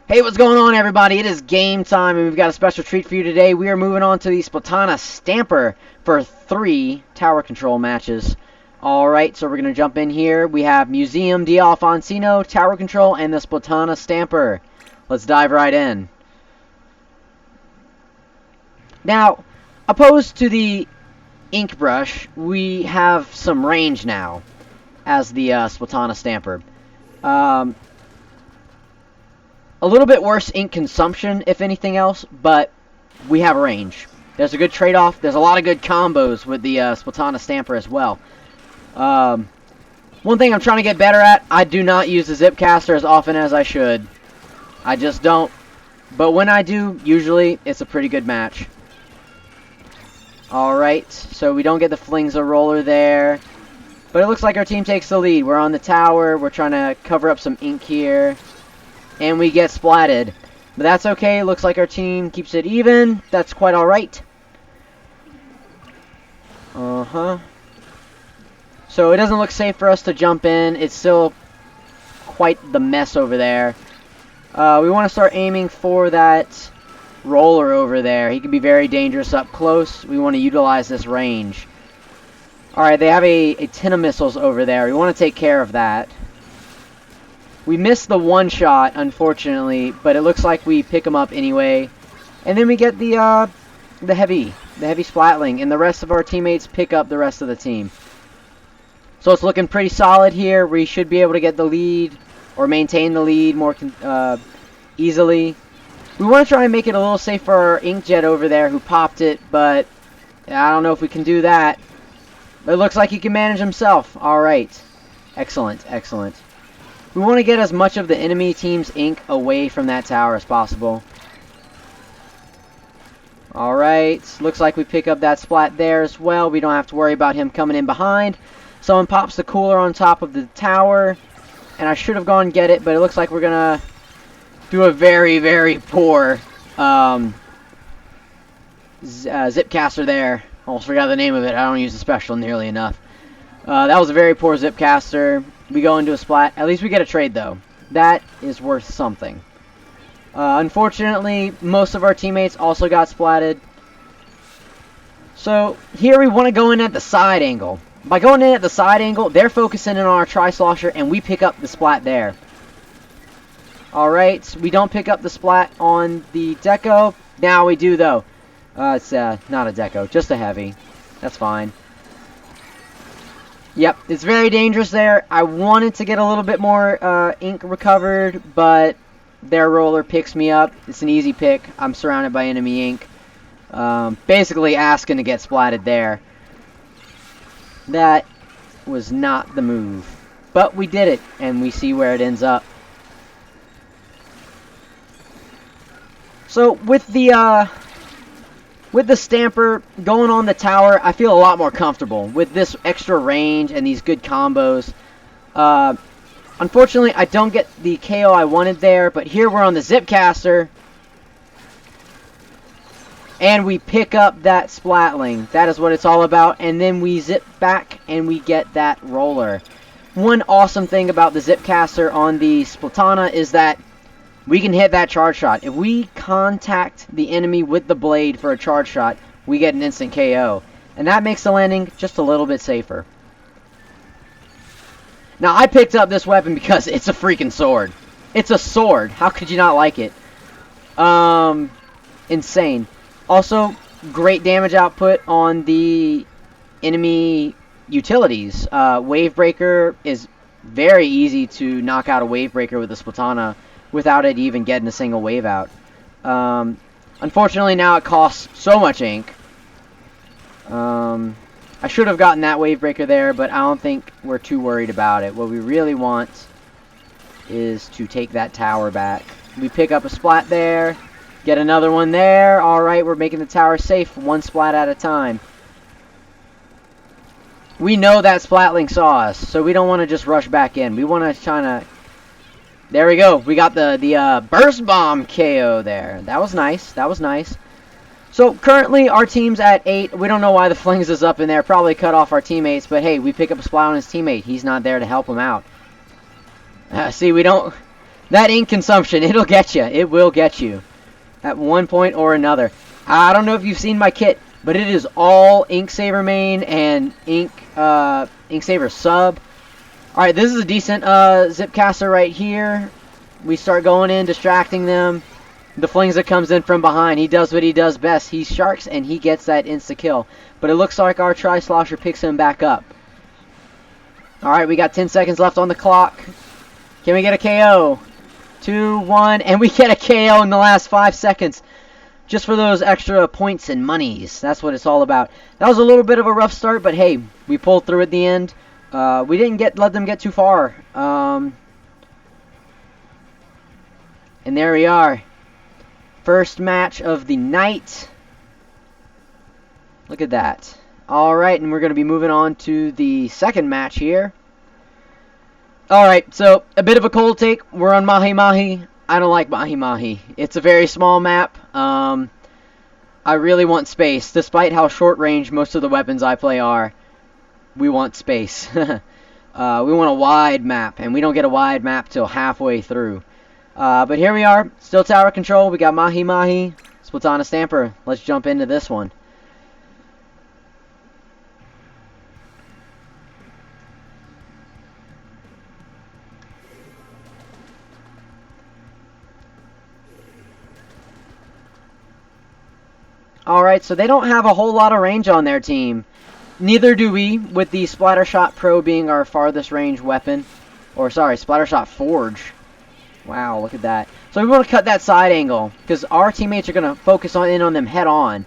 Hey, what's going on, everybody? It is game time, and we've got a special treat for you today. We are moving on to the Splatana Stamper for 3 tower control matches. Alright, so we're going to jump in here. We have Museum D'Alfonsino, tower control, and the Splatana Stamper. Let's dive right in. Now, opposed to the ink brush, we have some range now as the Splatana Stamper. A little bit worse ink consumption, if anything else, but we have range. There's a good trade-off. There's a lot of good combos with the Splatana Stamper as well. One thing I'm trying to get better at, I do not use the Zipcaster as often as I should. I just don't. But when I do, usually, it's a pretty good match. Alright, so we don't get the Flings a roller there. But it looks like our team takes the lead. We're on the tower. We're trying to cover up some ink here. And we get splatted. But that's okay. Looks like our team keeps it even. That's quite alright. So it doesn't look safe for us to jump in. It's still quite the mess over there. We want to start aiming for that roller over there. He can be very dangerous up close. We want to utilize this range. Alright, they have a tin of missiles over there. We want to take care of that. We missed the one shot, unfortunately, but it looks like we pick them up anyway. And then we get the heavy splatling, and the rest of our teammates pick up the rest of the team. So it's looking pretty solid here. We should be able to get the lead, or maintain the lead more easily. We want to try and make it a little safe for our Inkjet over there who popped it, but I don't know if we can do that. But it looks like he can manage himself. Alright. Excellent, excellent. We want to get as much of the enemy team's ink away from that tower as possible. Alright, looks like we pick up that splat there as well. We don't have to worry about him coming in behind. Someone pops the cooler on top of the tower. And I should have gone get it, but it looks like we're going to do a very, very poor Zipcaster there. Almost forgot the name of it. I don't use the special nearly enough. That was a very poor Zipcaster. We go into a splat. At least we get a trade, though. That is worth something. Unfortunately, most of our teammates also got splatted. So, here we want to go in at the side angle. By going in at the side angle, they're focusing in on our Tri-Slosher, and we pick up the splat there. Alright, we don't pick up the splat on the Deco. Now we do, though. It's not a Deco, just a heavy. That's fine. Yep, it's very dangerous there. I wanted to get a little bit more ink recovered, but their roller picks me up. It's an easy pick. I'm surrounded by enemy ink. Basically asking to get splatted there. That was not the move. But we did it, and we see where it ends up. So, with the Stamper going on the tower, I feel a lot more comfortable with this extra range and these good combos. Unfortunately, I don't get the KO I wanted there, but here we're on the Zipcaster. And we pick up that Splatling. That is what it's all about. And then we zip back and we get that roller. One awesome thing about the Zipcaster on the Splatana is that we can hit that charge shot. If we contact the enemy with the blade for a charge shot, we get an instant KO. And that makes the landing just a little bit safer. Now, I picked up this weapon because it's a freaking sword. It's a sword. How could you not like it? Insane. Also, great damage output on the enemy utilities. Wavebreaker is very easy to knock out a Wavebreaker with the Splatana without it even getting a single wave out. Unfortunately, now it costs so much ink. I should have gotten that Wavebreaker there, but I don't think we're too worried about it. What we really want is to take that tower back. We pick up a splat there, get another one there. Alright, we're making the tower safe one splat at a time. We know that Splatling saw us, so we don't want to just rush back in. We want to try to... There we go. We got the Burst Bomb KO there. That was nice. That was nice. So, currently, our team's at 8. We don't know why the Flings is up in there. Probably cut off our teammates. But, hey, we pick up a splat on his teammate. He's not there to help him out. See, we don't That ink consumption, it'll get you. It will get you at one point or another. I don't know if you've seen my kit, but it is all Ink Saver main and Ink Saver sub. Alright, this is a decent Zipcaster right here. We start going in, distracting them. The Flings that comes in from behind, he does what he does best. He sharks and he gets that insta-kill. But it looks like our Tri-Slosher picks him back up. Alright, we got 10 seconds left on the clock. Can we get a KO? 2, 1, and we get a KO in the last 5 seconds. Just for those extra points and monies. That's what it's all about. That was a little bit of a rough start, but hey, we pulled through at the end. We didn't let them get too far. And there we are. First match of the night. Look at that. Alright, and we're going to be moving on to the second match here. Alright, so a bit of a cold take. We're on Mahi Mahi. I don't like Mahi Mahi. It's a very small map. I really want space. Despite how short range most of the weapons I play are, we want space. We want a wide map, and we don't get a wide map till halfway through. But here we are. Still tower control. We got Mahi Mahi. Splatana Stamper. Let's jump into this one. Alright, so they don't have a whole lot of range on their team. Neither do we, with the Splattershot Pro being our farthest range weapon. Or, sorry, Splattershot Forge. Wow, look at that. So we want to cut that side angle, because our teammates are going to focus in on them head on.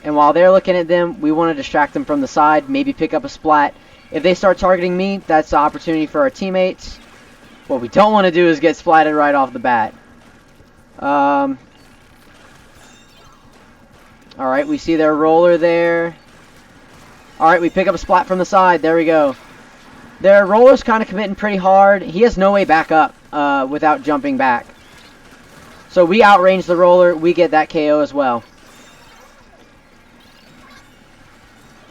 And while they're looking at them, we want to distract them from the side, maybe pick up a splat. If they start targeting me, that's the opportunity for our teammates. What we don't want to do is get splatted right off the bat. Alright, we see their roller there. Alright, we pick up a splat from the side. There we go. Their roller's kind of committing pretty hard. He has no way back up without jumping back. So we outrange the roller. We get that KO as well.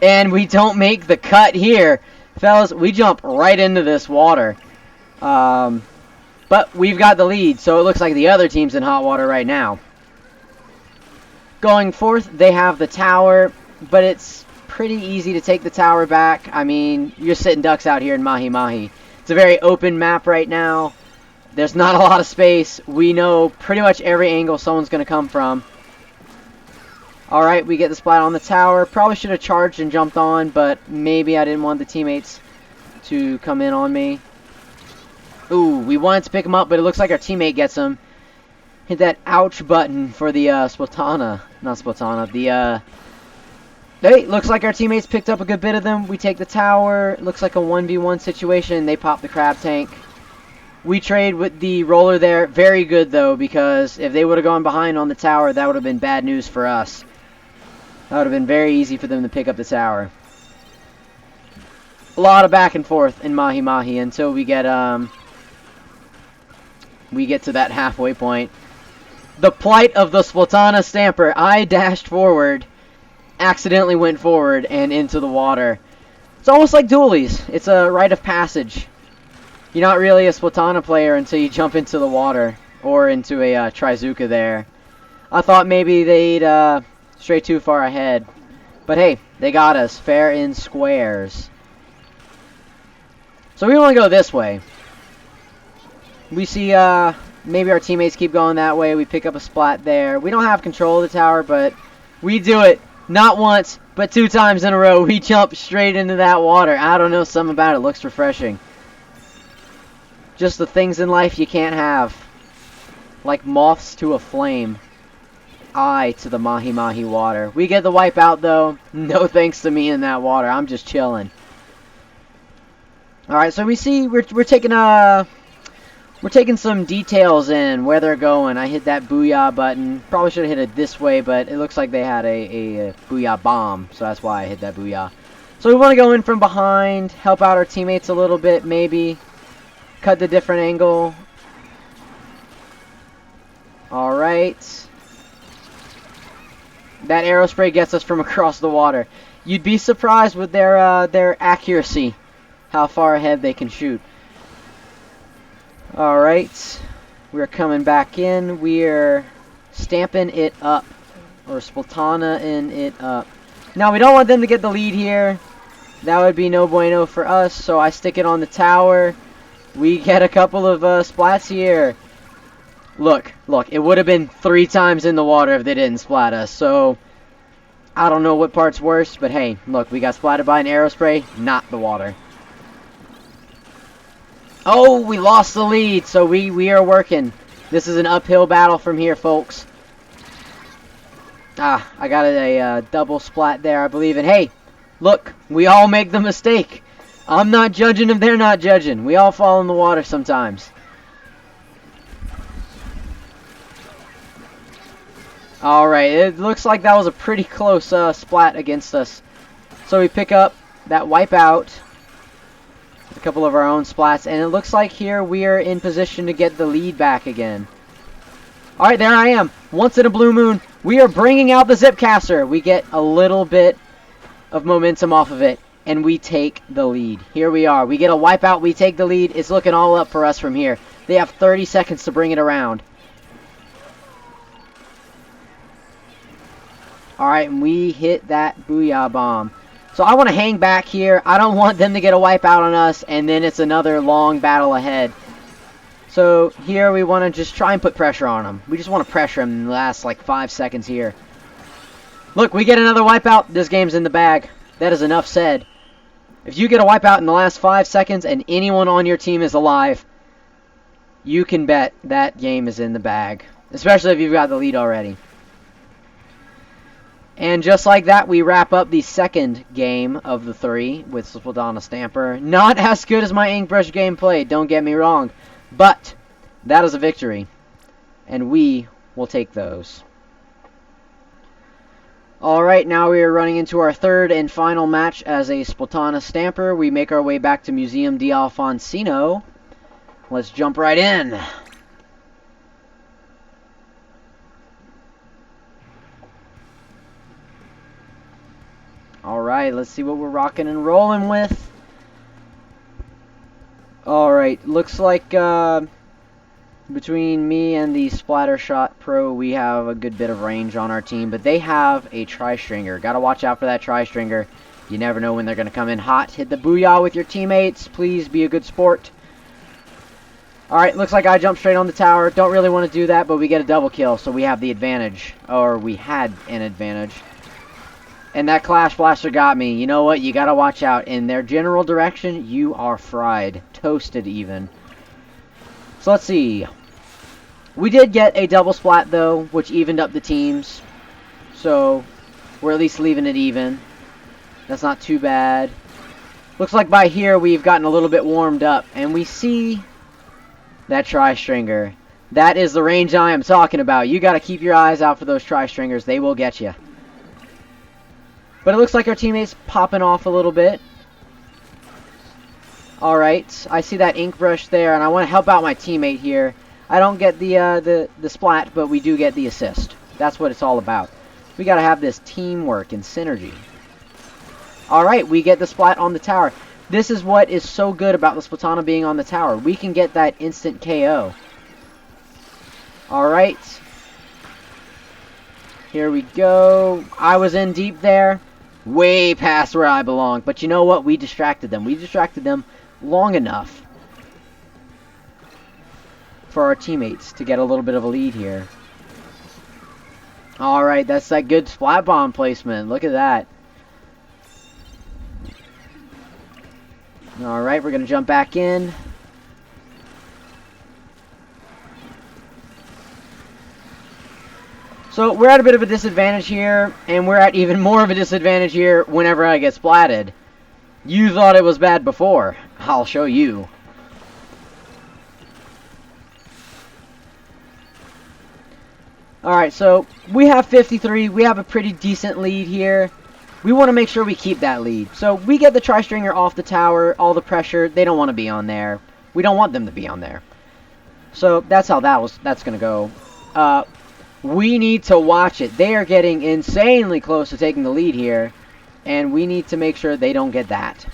And we don't make the cut here. Fellas, we jump right into this water. But we've got the lead, so it looks like the other team's in hot water right now. Going forth, they have the tower, but it's pretty easy to take the tower back. I mean, you're sitting ducks out here in Mahi Mahi. It's a very open map right now. There's not a lot of space. We know pretty much every angle someone's going to come from. Alright, we get the splat on the tower. Probably should have charged and jumped on, but maybe I didn't want the teammates to come in on me. Ooh, we wanted to pick him up, but it looks like our teammate gets him. Hit that ouch button for the Splatana. Not Splatana. Hey, looks like our teammates picked up a good bit of them. We take the tower. Looks like a 1v1 situation. They pop the crab tank. We trade with the roller there. Very good, though, because if they would have gone behind on the tower, that would have been bad news for us. That would have been very easy for them to pick up the tower. A lot of back and forth in Mahi Mahi until we get to that halfway point. The plight of the Splatana Stamper. I dashed forward, accidentally went forward, and into the water. It's almost like dualies. It's a rite of passage. You're not really a Splatana player until you jump into the water, or into a Trizuka there. I thought maybe they'd stray too far ahead. But hey, they got us, fair and squares. So we want to go this way. We see, maybe our teammates keep going that way. We pick up a splat there. We don't have control of the tower, but we do it. Not once, but 2 times in a row. We jump straight into that water. I don't know, something about it looks refreshing. Just the things in life you can't have. Like moths to a flame. Eye to the Mahi Mahi water. We get the wipe out, though. No thanks to me in that water. I'm just chilling. Alright, so we see we're taking some details in where they're going. I hit that booyah button. Probably should have hit it this way, but it looks like they had a booyah bomb, so that's why I hit that booyah. So we want to go in from behind, help out our teammates a little bit, maybe. Cut the different angle. Alright. That arrow spray gets us from across the water. You'd be surprised with their accuracy, how far ahead they can shoot. Alright. We're coming back in. We're stamping it up. Or Splatana-ing it up. Now, we don't want them to get the lead here. That would be no bueno for us. So I stick it on the tower. We get a couple of splats here. Look. It would have been 3 times in the water if they didn't splat us. So, I don't know what part's worse. But hey, look. We got splatted by an arrow spray. Not the water. Oh, we lost the lead. So we are working. This is an uphill battle from here, folks. Ah, I got a double splat there, I believe. And hey, look, we all make the mistake. I'm not judging if they're not judging. We all fall in the water sometimes. Alright, it looks like that was a pretty close splat against us. So we pick up that wipeout. A couple of our own splats. And it looks like here we are in position to get the lead back again. Alright, there I am. Once in a blue moon. We are bringing out the Zipcaster. We get a little bit of momentum off of it. And we take the lead. Here we are. We get a wipeout. We take the lead. It's looking all up for us from here. They have 30 seconds to bring it around. Alright, and we hit that Booyah Bomb. So I want to hang back here. I don't want them to get a wipeout on us. And then it's another long battle ahead. So here we want to just try and put pressure on them. We just want to pressure them in the last like 5 seconds here. Look, we get another wipeout. This game's in the bag. That is enough said. If you get a wipeout in the last 5 seconds and anyone on your team is alive, you can bet that game is in the bag. Especially if you've got the lead already. And just like that, we wrap up the second game of the 3 with Splatana Stamper. Not as good as my Inkbrush gameplay, don't get me wrong. But that is a victory. And we will take those. Alright, now we are running into our third and final match as a Splatana Stamper. We make our way back to Museum di Alfonsino. Let's jump right in. Alright, let's see what we're rocking and rolling with. Alright, looks like between me and the Splattershot Pro, we have a good bit of range on our team. But they have a Tri-Stringer. Gotta watch out for that Tri-Stringer. You never know when they're gonna come in hot. Hit the Booyah with your teammates. Please be a good sport. Alright, looks like I jumped straight on the tower. Don't really want to do that, but we get a double kill, so we have the advantage. Or we had an advantage. And that Clash Blaster got me. You know what? You gotta watch out. In their general direction, you are fried. Toasted, even. So, let's see. We did get a double splat, though, which evened up the teams. So, we're at least leaving it even. That's not too bad. Looks like by here, we've gotten a little bit warmed up. And we see that Tri-Stringer. That is the range I am talking about. You gotta keep your eyes out for those Tri-Stringers. They will get you. But it looks like our teammate's popping off a little bit. Alright, I see that ink brush there, and I want to help out my teammate here. I don't get the splat, but we do get the assist. That's what it's all about. We gotta have this teamwork and synergy. Alright, we get the splat on the tower. This is what is so good about the Splatana being on the tower. We can get that instant KO. Alright. Here we go. I was in deep there. Way past where I belong. But you know what? We distracted them. We distracted them long enough for our teammates to get a little bit of a lead here. Alright, that's that good splat bomb placement. Look at that. Alright, we're going to jump back in. So, we're at a bit of a disadvantage here, and we're at even more of a disadvantage here whenever I get splatted. You thought it was bad before. I'll show you. Alright, so we have 53. We have a pretty decent lead here. We want to make sure we keep that lead. So, we get the Tri-Stringer off the tower, all the pressure. They don't want to be on there. We don't want them to be on there. So, that's how that's going to go. We need to watch it. They are getting insanely close to taking the lead here. And we need to make sure they don't get that.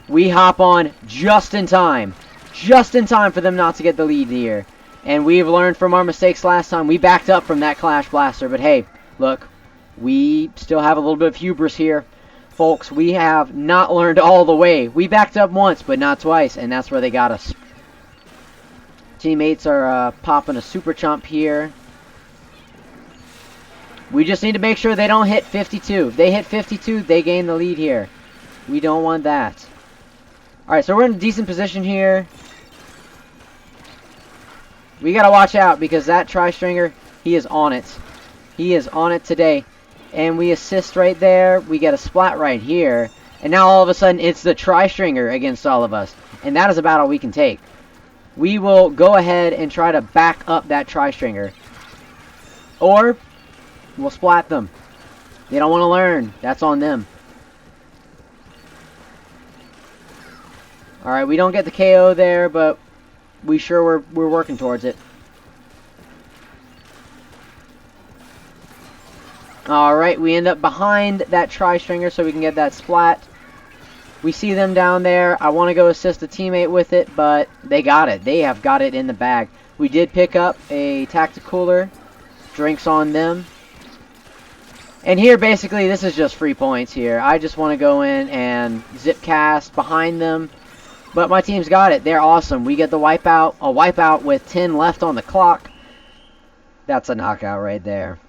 We hop on just in time. just in time for them not to get the lead here. And we've learned from our mistakes last time. We backed up from that Clash Blaster, but hey, look, we still have a little bit of hubris here. Folks, we have not learned all the way. We backed up once, but not twice, and that's where they got us. Teammates are popping a super chump here. We just need to make sure they don't hit 52. If they hit 52, they gain the lead here. We don't want that. Alright, so we're in a decent position here. We gotta watch out because that tri-stringer, he is on it. He is on it today. And we assist right there. We get a splat right here. And now all of a sudden it's the tri-stringer against all of us. And that is a battle we can take. We will go ahead and try to back up that tri-stringer. Or we'll splat them. They don't want to learn. That's on them. Alright, we don't get the KO there, but we're working towards it. Alright, we end up behind that tri-stringer so we can get that splat. We see them down there. I want to go assist a teammate with it, but they got it. They have got it in the bag. We did pick up a tacticooler. Drinks on them. And here, basically, this is just free points here. I just want to go in and zip cast behind them. But my team's got it. They're awesome. We get the wipeout. A wipeout with 10 left on the clock. That's a knockout right there.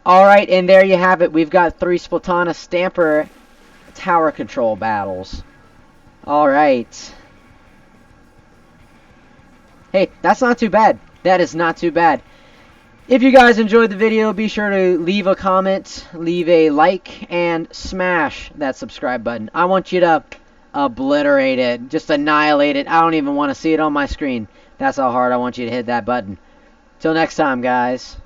Alright, and there you have it. We've got 3 Splatana Stamper tower control battles. Alright. Hey, that's not too bad. That is not too bad. If you guys enjoyed the video, be sure to leave a comment, leave a like, and smash that subscribe button. I want you to obliterate it. Just annihilate it. I don't even want to see it on my screen. That's how hard I want you to hit that button. Till next time, guys.